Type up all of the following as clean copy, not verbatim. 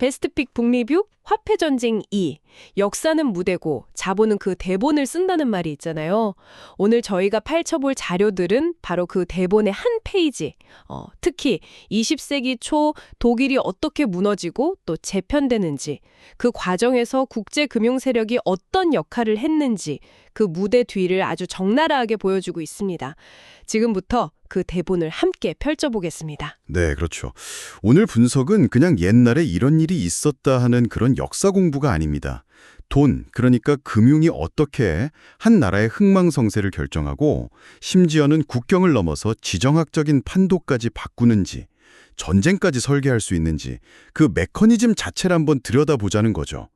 베스트픽 북리뷰, 화폐전쟁 2, 역사는 무대고 자본은 그 대본을 쓴다는 말이 있잖아요. 오늘 저희가 파헤쳐볼 자료들은 바로 그 대본의 한 페이지, 특히 20세기 초 독일이 어떻게 무너지고 또 재편되는지, 그 과정에서 국제금융 세력이 어떤 역할을 했는지 그 무대 뒤를 아주 적나라하게 보여주고 있습니다. 지금부터 그 대본을 함께 펼쳐보겠습니다. 네, 그렇죠. 오늘 분석은 그냥 옛날에 이런 일이 있었다 하는 그런 역사 공부가 아닙니다. 돈, 그러니까 금융이 어떻게 한 나라의 흥망성쇠를 결정하고 심지어는 국경을 넘어서 지정학적인 판도까지 바꾸는지, 전쟁까지 설계할 수 있는지 그 메커니즘 자체를 한번 들여다보자는 거죠.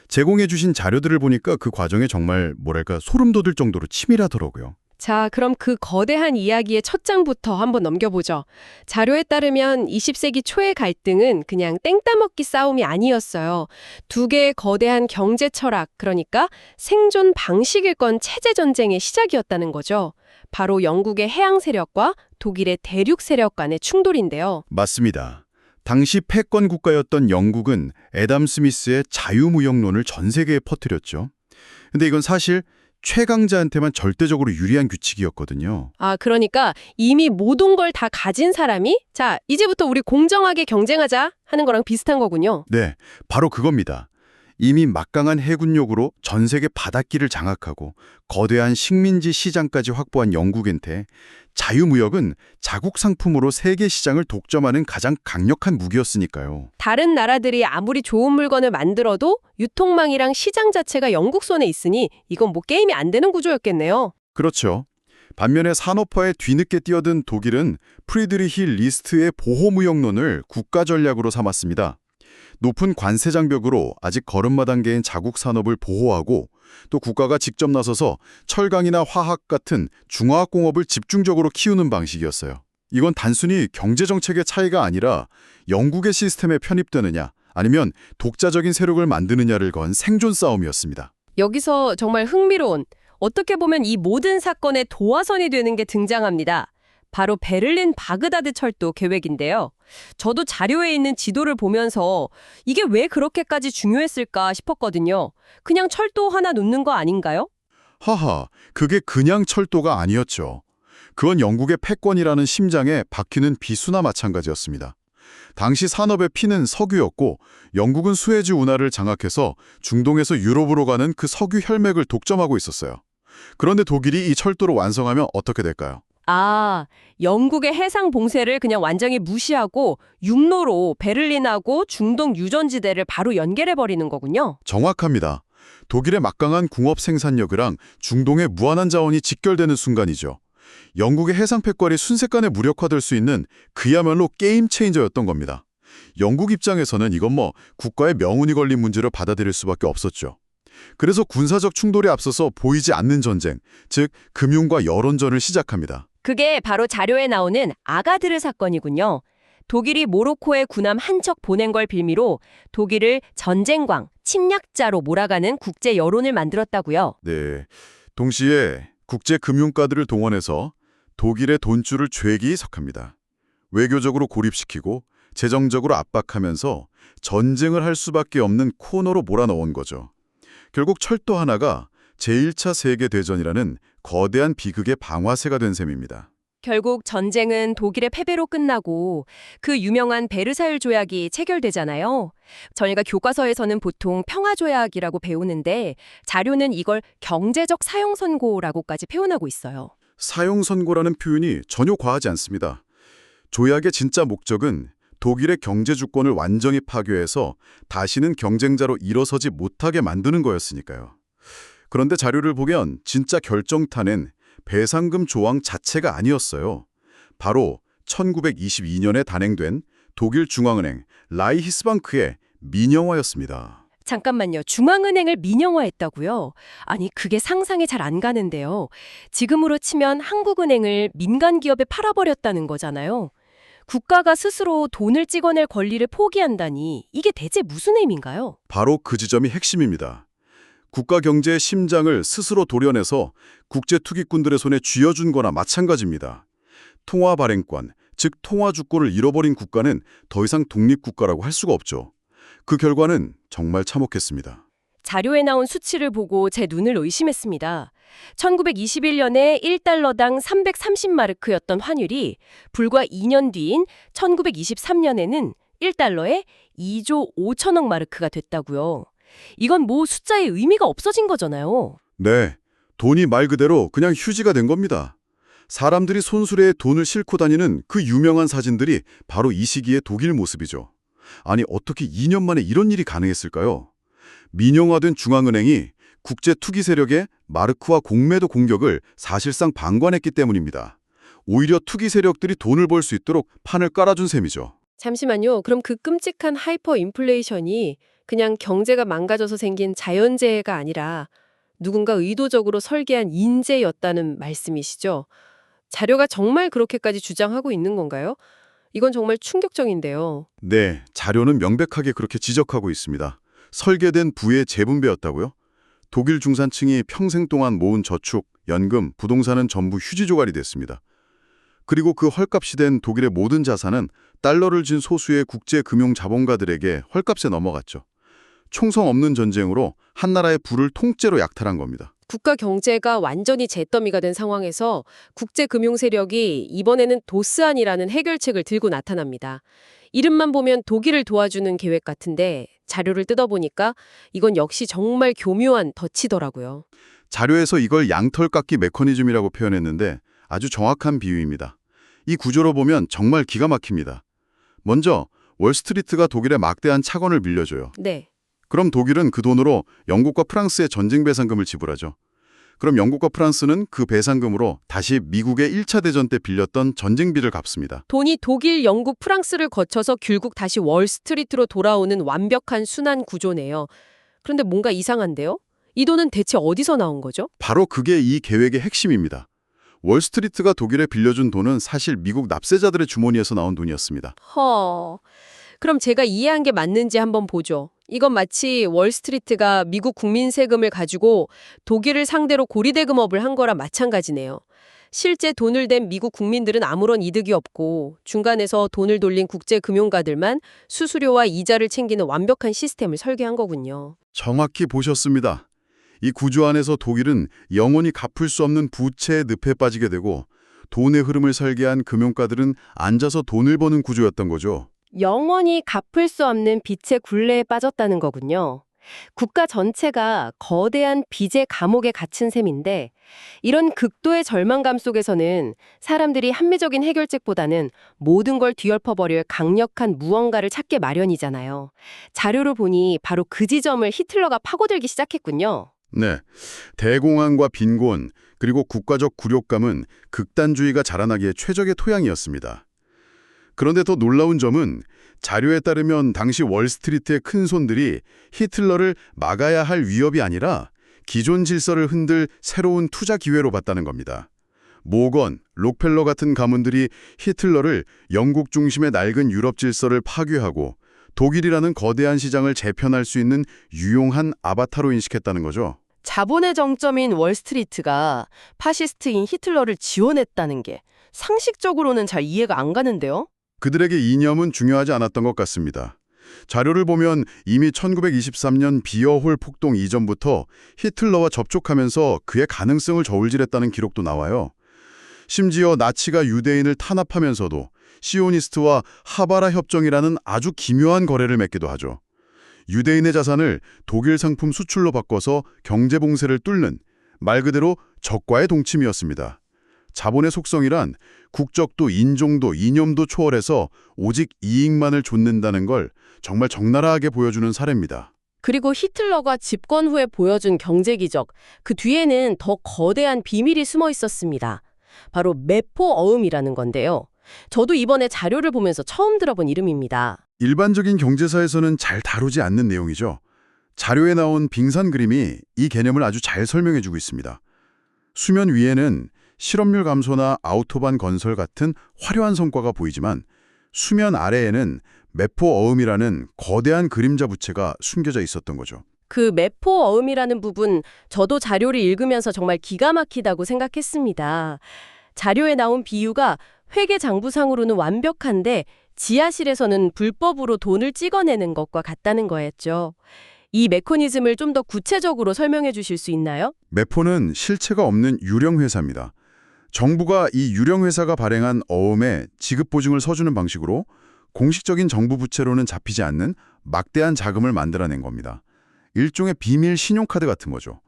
제공해 주신 자료들을 보니까 그 과정에 정말 소름 돋을 정도로 치밀하더라고요. 자, 그럼 그 거대한 이야기의 첫 장부터 한번 넘겨보죠. 자료에 따르면 20세기 초의 갈등은 그냥 땡 따먹기 싸움이 아니었어요. 두 개의 거대한 경제 철학, 그러니까 생존 방식일권 체제 전쟁의 시작이었다는 거죠. 바로 영국의 해양 세력과 독일의 대륙 세력 간의 충돌인데요. 맞습니다. 당시 패권 국가였던 영국은 애담 스미스의 자유무역론을 전 세계에 퍼뜨렸죠. 근데 이건 사실 최강자한테만 절대적으로 유리한 규칙이었거든요. 아, 그러니까 이미 모든 걸 다 가진 사람이 자, 이제부터 우리 공정하게 경쟁하자 하는 거랑 비슷한 거군요. 네, 바로 그겁니다. 이미 막강한 해군력으로 전 세계 바닷길을 장악하고 거대한 식민지 시장까지 확보한 영국한테 자유무역은 자국 상품으로 세계 시장을 독점하는 가장 강력한 무기였으니까요. 다른 나라들이 아무리 좋은 물건을 만들어도 유통망이랑 시장 자체가 영국 손에 있으니 이건 뭐 게임이 안 되는 구조였겠네요. 그렇죠. 반면에 산업화에 뒤늦게 뛰어든 독일은 프리드리히 리스트의 보호무역론을 국가 전략으로 삼았습니다. 높은 관세 장벽으로 아직 걸음마 단계인 자국 산업을 보호하고 또 국가가 직접 나서서 철강이나 화학 같은 중화학 공업을 집중적으로 키우는 방식이었어요. 이건 단순히 경제정책의 차이가 아니라 영국의 시스템에 편입되느냐 아니면 독자적인 세력을 만드느냐를 건 생존 싸움이었습니다. 여기서 정말 흥미로운, 어떻게 보면 이 모든 사건의 도화선이 되는 게 등장합니다. 바로 베를린 바그다드 철도 계획인데요. 저도 자료에 있는 지도를 보면서 이게 왜 그렇게까지 중요했을까 싶었거든요. 그냥 철도 하나 놓는 거 아닌가요? 하하, 그게 그냥 철도가 아니었죠. 그건 영국의 패권이라는 심장에 박히는 비수나 마찬가지였습니다. 당시 산업의 피는 석유였고 영국은 수에즈 운하를 장악해서 중동에서 유럽으로 가는 그 석유 혈맥을 독점하고 있었어요. 그런데 독일이 이 철도를 완성하면 어떻게 될까요? 아, 영국의 해상 봉쇄를 그냥 완전히 무시하고 육로로 베를린하고 중동 유전지대를 바로 연결해버리는 거군요. 정확합니다. 독일의 막강한 궁업 생산력이랑 중동의 무한한 자원이 직결되는 순간이죠. 영국의 해상 패권이 순식간에 무력화될 수 있는 그야말로 게임 체인저였던 겁니다. 영국 입장에서는 이건 국가의 명운이 걸린 문제로 받아들일 수밖에 없었죠. 그래서 군사적 충돌에 앞서서 보이지 않는 전쟁, 즉 금융과 여론전을 시작합니다. 그게 바로 자료에 나오는 아가드르 사건이군요. 독일이 모로코에 군함 한 척 보낸 걸 빌미로 독일을 전쟁광, 침략자로 몰아가는 국제 여론을 만들었다고요. 네, 동시에 국제금융가들을 동원해서 독일의 돈줄을 죄기석합니다. 외교적으로 고립시키고 재정적으로 압박하면서 전쟁을 할 수밖에 없는 코너로 몰아넣은 거죠. 결국 철도 하나가 제1차 세계대전이라는 거대한 비극의 방화쇠가 된 셈입니다. 결국 전쟁은 독일의 패배로 끝나고 그 유명한 베르사유 조약이 체결되잖아요. 저희가 교과서에서는 보통 평화조약이라고 배우는데 자료는 이걸 경제적 사형선고라고까지 표현하고 있어요. 사형선고라는 표현이 전혀 과하지 않습니다. 조약의 진짜 목적은 독일의 경제 주권을 완전히 파괴해서 다시는 경쟁자로 일어서지 못하게 만드는 거였으니까요. 그런데 자료를 보면 진짜 결정타는 배상금 조항 자체가 아니었어요. 바로 1922년에 단행된 독일 중앙은행 라이히스방크의 민영화였습니다. 잠깐만요. 중앙은행을 민영화했다고요? 아니, 그게 상상이 잘 안 가는데요. 지금으로 치면 한국은행을 민간 기업에 팔아버렸다는 거잖아요. 국가가 스스로 돈을 찍어낼 권리를 포기한다니 이게 대체 무슨 의미인가요? 바로 그 지점이 핵심입니다. 국가 경제의 심장을 스스로 도려내서 국제 투기꾼들의 손에 쥐어준 거나 마찬가지입니다. 통화 발행권, 즉 통화 주권을 잃어버린 국가는 더 이상 독립국가라고 할 수가 없죠. 그 결과는 정말 참혹했습니다. 자료에 나온 수치를 보고 제 눈을 의심했습니다. 1921년에 1달러당 330마르크였던 환율이 불과 2년 뒤인 1923년에는 1달러에 2조 5천억 마르크가 됐다고요. 이건 뭐 숫자의 의미가 없어진 거잖아요. 네, 돈이 말 그대로 그냥 휴지가 된 겁니다. 사람들이 손수레에 돈을 싣고 다니는 그 유명한 사진들이 바로 이 시기의 독일 모습이죠. 아니, 어떻게 2년 만에 이런 일이 가능했을까요? 민영화된 중앙은행이 국제 투기 세력의 마르크와 공매도 공격을 사실상 방관했기 때문입니다. 오히려 투기 세력들이 돈을 벌 수 있도록 판을 깔아준 셈이죠. 잠시만요. 그럼 그 끔찍한 하이퍼 인플레이션이 그냥 경제가 망가져서 생긴 자연재해가 아니라 누군가 의도적으로 설계한 인재였다는 말씀이시죠? 자료가 정말 그렇게까지 주장하고 있는 건가요? 이건 정말 충격적인데요. 네, 자료는 명백하게 그렇게 지적하고 있습니다. 설계된 부의 재분배였다고요? 독일 중산층이 평생 동안 모은 저축, 연금, 부동산은 전부 휴지 조각이 됐습니다. 그리고 그 헐값이 된 독일의 모든 자산은 달러를 진 소수의 국제 금융 자본가들에게 헐값에 넘어갔죠. 총성 없는 전쟁으로 한 나라의 부를 통째로 약탈한 겁니다. 국가 경제가 완전히 잿더미가 된 상황에서 국제 금융 세력이 이번에는 도스안이라는 해결책을 들고 나타납니다. 이름만 보면 독일을 도와주는 계획 같은데 자료를 뜯어보니까 이건 역시 정말 교묘한 덫이더라고요. 자료에서 이걸 양털깎기 메커니즘이라고 표현했는데 아주 정확한 비유입니다. 이 구조로 보면 정말 기가 막힙니다. 먼저 월스트리트가 독일에 막대한 차관을 빌려줘요. 네. 그럼 독일은 그 돈으로 영국과 프랑스의 전쟁 배상금을 지불하죠. 그럼 영국과 프랑스는 그 배상금으로 다시 미국의 1차 대전 때 빌렸던 전쟁비를 갚습니다. 돈이 독일, 영국, 프랑스를 거쳐서 결국 다시 월스트리트로 돌아오는 완벽한 순환 구조네요. 그런데 뭔가 이상한데요? 이 돈은 대체 어디서 나온 거죠? 바로 그게 이 계획의 핵심입니다. 월스트리트가 독일에 빌려준 돈은 사실 미국 납세자들의 주머니에서 나온 돈이었습니다. 그럼 제가 이해한 게 맞는지 한번 보죠. 이건 마치 월스트리트가 미국 국민 세금을 가지고 독일을 상대로 고리대금업을 한 거랑 마찬가지네요. 실제 돈을 댄 미국 국민들은 아무런 이득이 없고 중간에서 돈을 돌린 국제금융가들만 수수료와 이자를 챙기는 완벽한 시스템을 설계한 거군요. 정확히 보셨습니다. 이 구조 안에서 독일은 영원히 갚을 수 없는 부채의 늪에 빠지게 되고 돈의 흐름을 설계한 금융가들은 앉아서 돈을 버는 구조였던 거죠. 영원히 갚을 수 없는 빚의 굴레에 빠졌다는 거군요. 국가 전체가 거대한 빚의 감옥에 갇힌 셈인데 이런 극도의 절망감 속에서는 사람들이 합리적인 해결책보다는 모든 걸 뒤엎어버릴 강력한 무언가를 찾게 마련이잖아요. 자료를 보니 바로 그 지점을 히틀러가 파고들기 시작했군요. 네, 대공황과 빈곤, 그리고 국가적 굴욕감은 극단주의가 자라나기에 최적의 토양이었습니다. 그런데 더 놀라운 점은 자료에 따르면 당시 월스트리트의 큰손들이 히틀러를 막아야 할 위협이 아니라 기존 질서를 흔들 새로운 투자 기회로 봤다는 겁니다. 모건, 록펠러 같은 가문들이 히틀러를 영국 중심의 낡은 유럽 질서를 파괴하고 독일이라는 거대한 시장을 재편할 수 있는 유용한 아바타로 인식했다는 거죠. 자본의 정점인 월스트리트가 파시스트인 히틀러를 지원했다는 게 상식적으로는 잘 이해가 안 가는데요. 그들에게 이념은 중요하지 않았던 것 같습니다. 자료를 보면 이미 1923년 비어홀 폭동 이전부터 히틀러와 접촉하면서 그의 가능성을 저울질했다는 기록도 나와요. 심지어 나치가 유대인을 탄압하면서도 시오니스트와 하바라 협정이라는 아주 기묘한 거래를 맺기도 하죠. 유대인의 자산을 독일 상품 수출로 바꿔서 경제 봉쇄를 뚫는 말 그대로 적과의 동침이었습니다. 자본의 속성이란 국적도 인종도 이념도 초월해서 오직 이익만을 좇는다는 걸 정말 적나라하게 보여주는 사례입니다. 그리고 히틀러가 집권 후에 보여준 경제 기적, 그 뒤에는 더 거대한 비밀이 숨어 있었습니다. 바로 매포어음이라는 건데요. 저도 이번에 자료를 보면서 처음 들어본 이름입니다. 일반적인 경제사에서는 잘 다루지 않는 내용이죠. 자료에 나온 빙산 그림이 이 개념을 아주 잘 설명해주고 있습니다. 수면 위에는 실업률 감소나 아우토반 건설 같은 화려한 성과가 보이지만 수면 아래에는 매포어음이라는 거대한 그림자 부채가 숨겨져 있었던 거죠. 그 매포어음이라는 부분, 저도 자료를 읽으면서 정말 기가 막히다고 생각했습니다. 자료에 나온 비유가 회계장부상으로는 완벽한데 지하실에서는 불법으로 돈을 찍어내는 것과 같다는 거였죠. 이 메커니즘을 좀 더 구체적으로 설명해 주실 수 있나요? 메포는 실체가 없는 유령회사입니다. 정부가 이 유령회사가 발행한 어음에 지급보증을 서주는 방식으로 공식적인 정부 부채로는 잡히지 않는 막대한 자금을 만들어낸 겁니다. 일종의 비밀 신용카드 같은 거죠.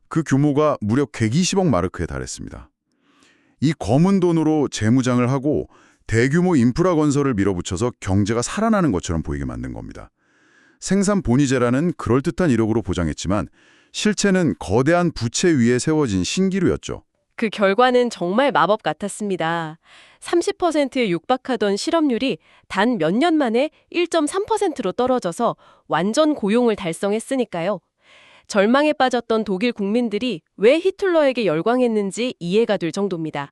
그 규모가 무려 120억 마르크에 달했습니다. 이 검은 돈으로 재무장을 하고 대규모 인프라 건설을 밀어붙여서 경제가 살아나는 것처럼 보이게 만든 겁니다. 생산 본위제라는 그럴듯한 이력으로 보장했지만 실체는 거대한 부채 위에 세워진 신기루였죠. 그 결과는 정말 마법 같았습니다. 30%에 육박하던 실업률이 단 몇 년 만에 1.3%로 떨어져서 완전 고용을 달성했으니까요. 절망에 빠졌던 독일 국민들이 왜 히틀러에게 열광했는지 이해가 될 정도입니다.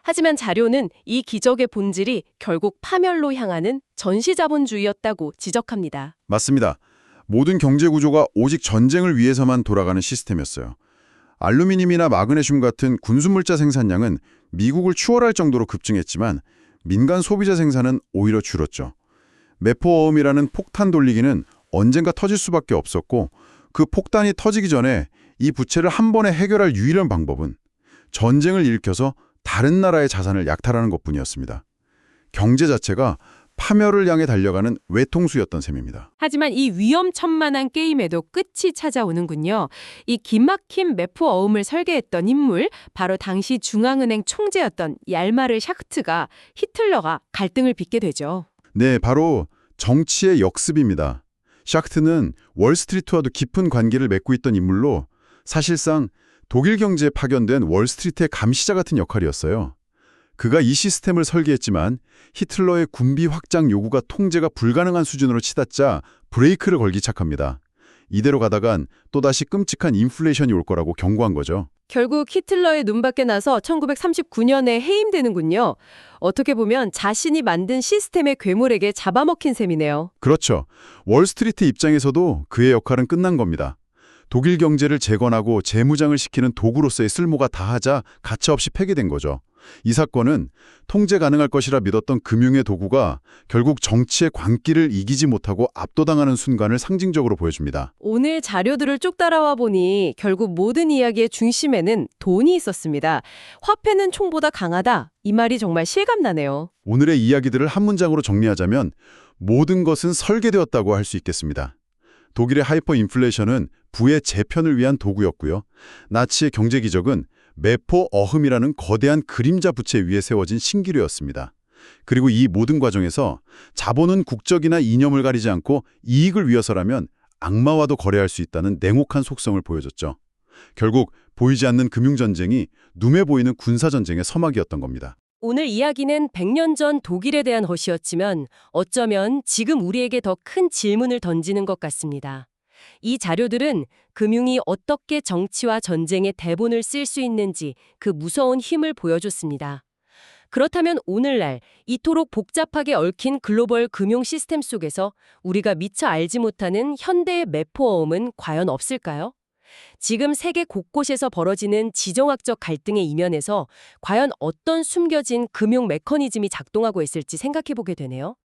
하지만 자료는 이 기적의 본질이 결국 파멸로 향하는 전시자본주의였다고 지적합니다. 맞습니다. 모든 경제 구조가 오직 전쟁을 위해서만 돌아가는 시스템이었어요. 알루미늄이나 마그네슘 같은 군수물자 생산량은 미국을 추월할 정도로 급증했지만 민간 소비자 생산은 오히려 줄었죠. 메포어음이라는 폭탄 돌리기는 언젠가 터질 수밖에 없었고 그 폭탄이 터지기 전에 이 부채를 한 번에 해결할 유일한 방법은 전쟁을 일으켜서 다른 나라의 자산을 약탈하는 것뿐이었습니다. 경제 자체가 파멸을 향해 달려가는 외통수였던 셈입니다. 하지만 이 위험천만한 게임에도 끝이 찾아오는군요. 이 기막힌 메포 어음을 설계했던 인물, 바로 당시 중앙은행 총재였던 얄마르 샤흐트가 히틀러가 갈등을 빚게 되죠. 네, 바로 정치의 역습입니다. 샤흐트는 월스트리트와도 깊은 관계를 맺고 있던 인물로 사실상 독일 경제에 파견된 월스트리트의 감시자 같은 역할이었어요. 그가 이 시스템을 설계했지만 히틀러의 군비 확장 요구가 통제가 불가능한 수준으로 치닫자 브레이크를 걸기 시작합니다. 이대로 가다간 또다시 끔찍한 인플레이션이 올 거라고 경고한 거죠. 결국 히틀러의 눈밖에 나서 1939년에 해임되는군요. 어떻게 보면 자신이 만든 시스템의 괴물에게 잡아먹힌 셈이네요. 그렇죠. 월스트리트 입장에서도 그의 역할은 끝난 겁니다. 독일 경제를 재건하고 재무장을 시키는 도구로서의 쓸모가 다하자 가차없이 폐기된 거죠. 이 사건은 통제 가능할 것이라 믿었던 금융의 도구가 결국 정치의 광기를 이기지 못하고 압도당하는 순간을 상징적으로 보여줍니다. 오늘 자료들을 쭉 따라와 보니 결국 모든 이야기의 중심에는 돈이 있었습니다. 화폐는 총보다 강하다. 이 말이 정말 실감나네요. 오늘의 이야기들을 한 문장으로 정리하자면 모든 것은 설계되었다고 할 수 있겠습니다. 독일의 하이퍼 인플레이션은 부의 재편을 위한 도구였고요. 나치의 경제 기적은 메포 어흠이라는 거대한 그림자 부채 위에 세워진 신기루였습니다. 그리고 이 모든 과정에서 자본은 국적이나 이념을 가리지 않고 이익을 위해서라면 악마와도 거래할 수 있다는 냉혹한 속성을 보여줬죠. 결국 보이지 않는 금융전쟁이 눈에 보이는 군사전쟁의 서막이었던 겁니다. 오늘 이야기는 100년 전 독일에 대한 것이었지만 어쩌면 지금 우리에게 더 큰 질문을 던지는 것 같습니다. 이 자료들은 금융이 어떻게 정치와 전쟁의 대본을 쓸 수 있는지 그 무서운 힘을 보여줬습니다. 그렇다면 오늘날 이토록 복잡하게 얽힌 글로벌 금융 시스템 속에서 우리가 미처 알지 못하는 현대의 메포어음은 과연 없을까요? 지금 세계 곳곳에서 벌어지는 지정학적 갈등의 이면에서 과연 어떤 숨겨진 금융 메커니즘이 작동하고 있을지 생각해보게 되네요.